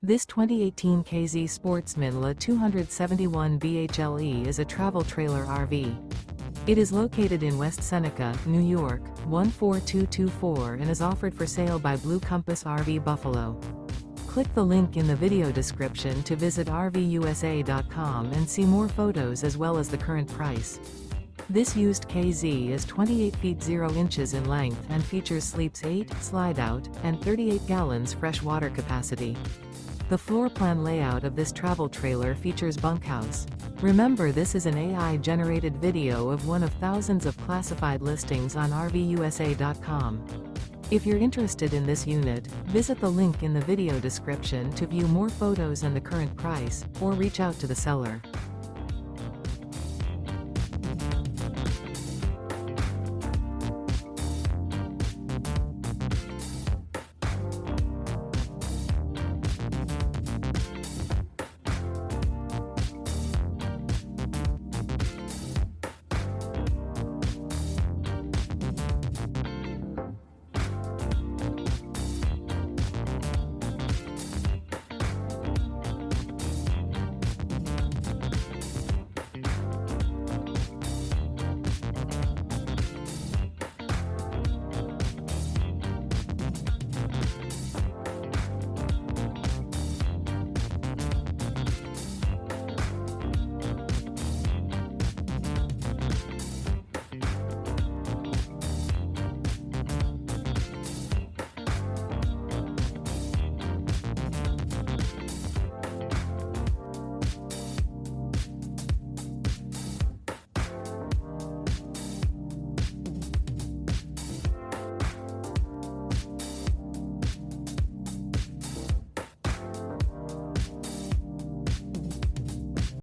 This 2018 K-Z Sportsmen La 271 BHLE is a travel trailer RV. It is located in West Seneca, New York, 14224 and is offered for sale by Blue Compass RV Buffalo. Click the link in the video description to visit RVUSA.com and see more photos as well as the current price. This used KZ is 28 feet 0 inches in length and features sleeps 8, slide-out, and 38 gallons fresh water capacity. The floor plan layout of this travel trailer features bunkhouse. Remember, this is an AI-generated video of one of thousands of classified listings on RVUSA.com. If you're interested in this unit, visit the link in the video description to view more photos and the current price, or reach out to the seller.